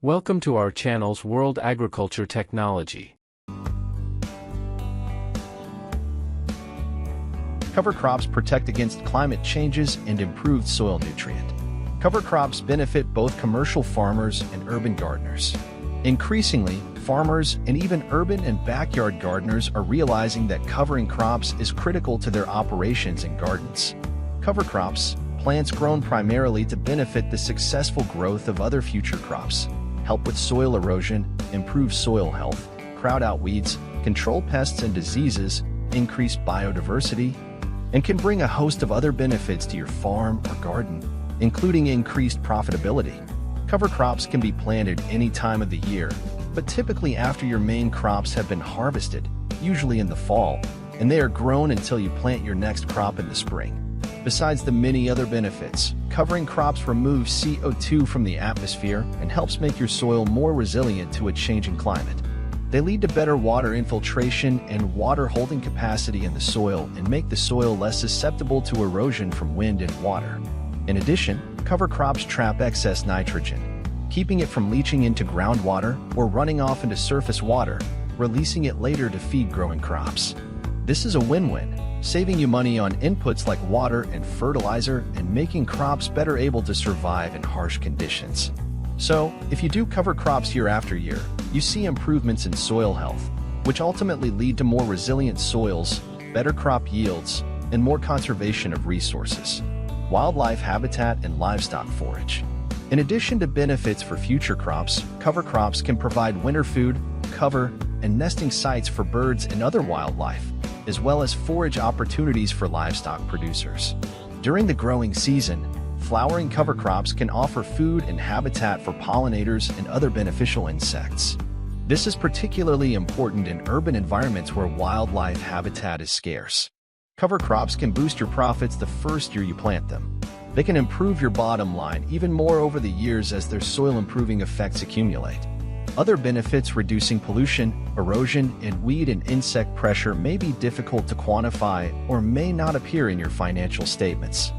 Welcome to our channel's World Agriculture Technology. Cover crops protect against climate changes and improved soil nutrient. Cover crops benefit both commercial farmers and urban gardeners. Increasingly, farmers and even urban and backyard gardeners are realizing that covering crops is critical to their operations and gardens. Cover crops, plants grown primarily to benefit the successful growth of other future crops, help with soil erosion, improve soil health, crowd out weeds, control pests and diseases, increase biodiversity, and can bring a host of other benefits to your farm or garden, including increased profitability. Cover crops can be planted any time of the year, but typically after your main crops have been harvested, usually in the fall, and they are grown until you plant your next crop in the spring. Besides the many other benefits, covering crops removes CO2 from the atmosphere and helps make your soil more resilient to a changing climate. They lead to better water infiltration and water holding capacity in the soil and make the soil less susceptible to erosion from wind and water. In addition, cover crops trap excess nitrogen, keeping it from leaching into groundwater or running off into surface water, releasing it later to feed growing crops. This is a win-win, saving you money on inputs like water and fertilizer and making crops better able to survive in harsh conditions. So, if you do cover crops year after year, you see improvements in soil health, which ultimately lead to more resilient soils, better crop yields, and more conservation of resources, wildlife habitat, and livestock forage. In addition to benefits for future crops, cover crops can provide winter food, cover, and nesting sites for birds and other wildlife, as well as forage opportunities for livestock producers. During the growing season, flowering cover crops can offer food and habitat for pollinators and other beneficial insects. This is particularly important in urban environments where wildlife habitat is scarce. Cover crops can boost your profits the first year you plant them. They can improve your bottom line even more over the years as their soil-improving effects accumulate. Other benefits reducing pollution, erosion, and weed and insect pressure may be difficult to quantify or may not appear in your financial statements.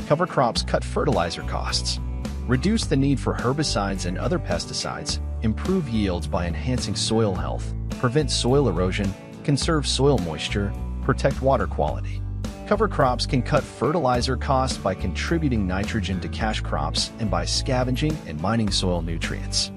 Cover crops cut fertilizer costs, reduce the need for herbicides and other pesticides, improve yields by enhancing soil health, prevent soil erosion, conserve soil moisture, protect water quality. Cover crops can cut fertilizer costs by contributing nitrogen to cash crops and by scavenging and mining soil nutrients.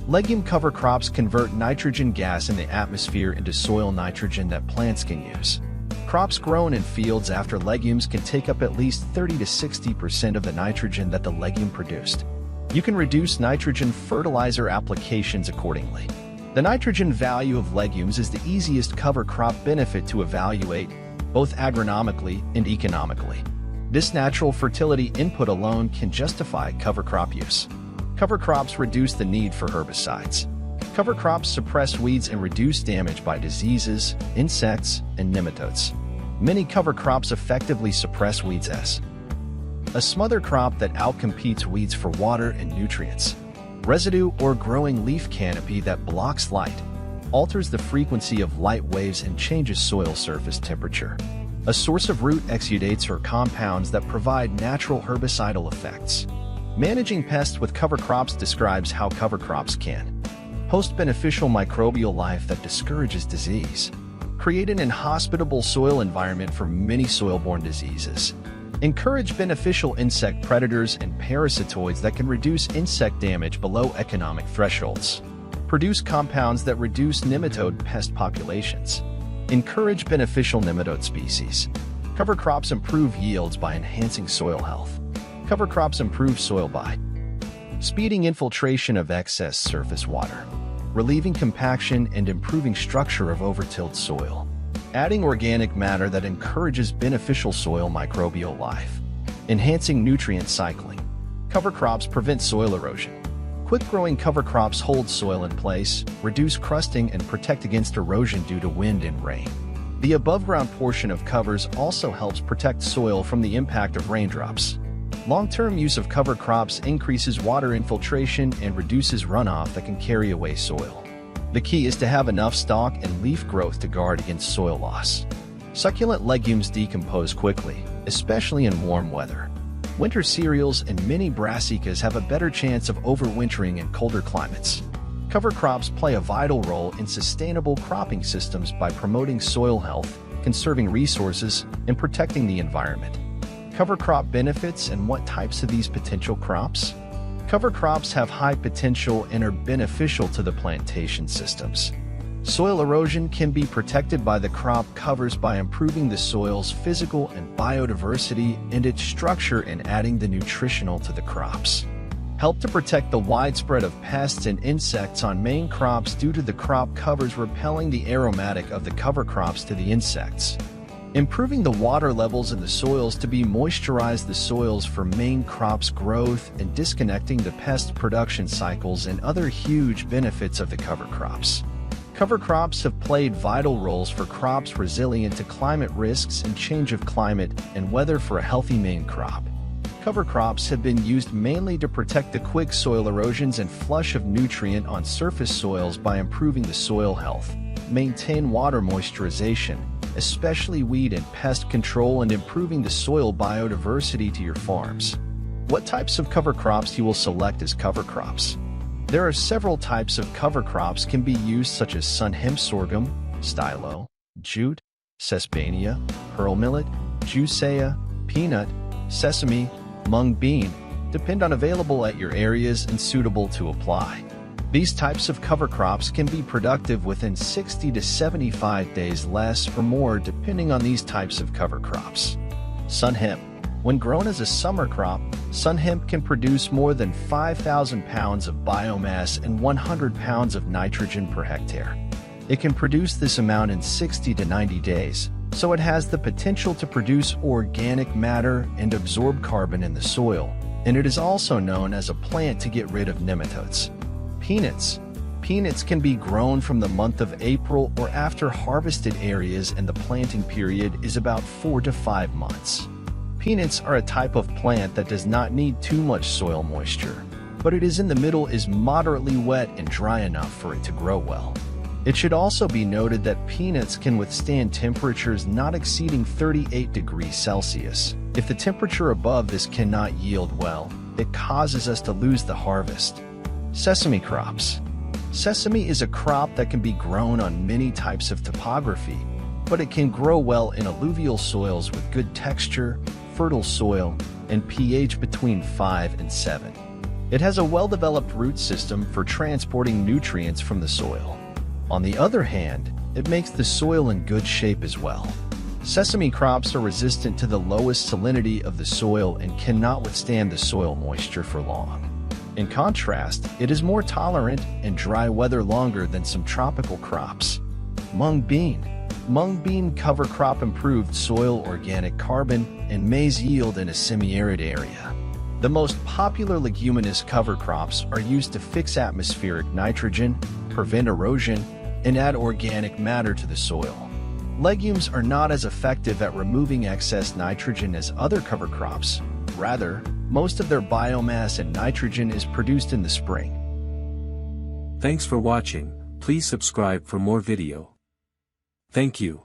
Legume cover crops convert nitrogen gas in the atmosphere into soil nitrogen that plants can use. Crops grown in fields after legumes can take up at least 30 to 60% of the nitrogen that the legume produced. You can reduce nitrogen fertilizer applications accordingly. The nitrogen value of legumes is the easiest cover crop benefit to evaluate, both agronomically and economically. This natural fertility input alone can justify cover crop use. Cover crops reduce the need for herbicides. Cover crops suppress weeds and reduce damage by diseases, insects, and nematodes. Many cover crops effectively suppress weeds as a smother crop that outcompetes weeds for water and nutrients, residue or growing leaf canopy that blocks light, alters the frequency of light waves and changes soil surface temperature, a source of root exudates or compounds that provide natural herbicidal effects. Managing pests with cover crops describes how cover crops can host beneficial microbial life that discourages disease, create an inhospitable soil environment for many soil-borne diseases, encourage beneficial insect predators and parasitoids that can reduce insect damage below economic thresholds, produce compounds that reduce nematode pest populations, encourage beneficial nematode species. Cover crops improve yields by enhancing soil health. Cover crops improve soil by speeding infiltration of excess surface water, relieving compaction and improving structure of overtilled soil, adding organic matter that encourages beneficial soil microbial life, enhancing nutrient cycling. Cover crops prevent soil erosion. Quick-growing cover crops hold soil in place, reduce crusting, and protect against erosion due to wind and rain. The above-ground portion of covers also helps protect soil from the impact of raindrops. Long-term use of cover crops increases water infiltration and reduces runoff that can carry away soil. The key is to have enough stalk and leaf growth to guard against soil loss. Succulent legumes decompose quickly, especially in warm weather. Winter cereals and mini brassicas have a better chance of overwintering in colder climates. Cover crops play a vital role in sustainable cropping systems by promoting soil health, conserving resources, and protecting the environment. Cover crop benefits and what types of these potential crops? Cover crops have high potential and are beneficial to the plantation systems. Soil erosion can be protected by the crop covers by improving the soil's physical and biodiversity and its structure and adding the nutritional to the crops. Help to protect the widespread of pests and insects on main crops due to the crop covers repelling the aromatic of the cover crops to the insects. Improving the water levels in the soils to be moisturize the soils for main crops growth and disconnecting the pest production cycles and other huge benefits of the cover crops. Cover crops have played vital roles for crops resilient to climate risks and change of climate and weather for a healthy main crop. Cover crops have been used mainly to protect the quick soil erosions and flush of nutrient on surface soils by improving the soil health, maintain water moisturization, especially weed and pest control, and improving the soil biodiversity to your farms. What types of cover crops you will select as cover crops? There are several types of cover crops can be used such as sun hemp sorghum, stylo, jute, sesbania, pearl millet, juicea, peanut, sesame, mung bean, depend on available at your areas and suitable to apply. These types of cover crops can be productive within 60 to 75 days less or more depending on these types of cover crops. Sun hemp. When grown as a summer crop, sun hemp can produce more than 5,000 pounds of biomass and 100 pounds of nitrogen per hectare. It can produce this amount in 60 to 90 days, so it has the potential to produce organic matter and absorb carbon in the soil, and it is also known as a plant to get rid of nematodes. Peanuts. Peanuts can be grown from the month of April or after harvested areas, and the planting period is about 4 to 5 months. Peanuts are a type of plant that does not need too much soil moisture, but it is in the middle is moderately wet and dry enough for it to grow well. It should also be noted that peanuts can withstand temperatures not exceeding 38 degrees Celsius. If the temperature above this cannot yield well, it causes us to lose the harvest. Sesame crops. Sesame is a crop that can be grown on many types of topography, but it can grow well in alluvial soils with good texture, fertile soil, and pH between 5 and 7. It has a well-developed root system for transporting nutrients from the soil. On the other hand, it makes the soil in good shape as well. Sesame crops are resistant to the lowest salinity of the soil and cannot withstand the soil moisture for long. In contrast, it is more tolerant and dry weather longer than some tropical crops. Mung bean. Mung bean cover crop improved soil organic carbon and maize yield in a semi-arid area. The most popular leguminous cover crops are used to fix atmospheric nitrogen, prevent erosion, and add organic matter to the soil. Legumes are not as effective at removing excess nitrogen as other cover crops. Rather, most of their biomass and nitrogen is produced in the spring. Thanks for watching. Please subscribe for more video. Thank you.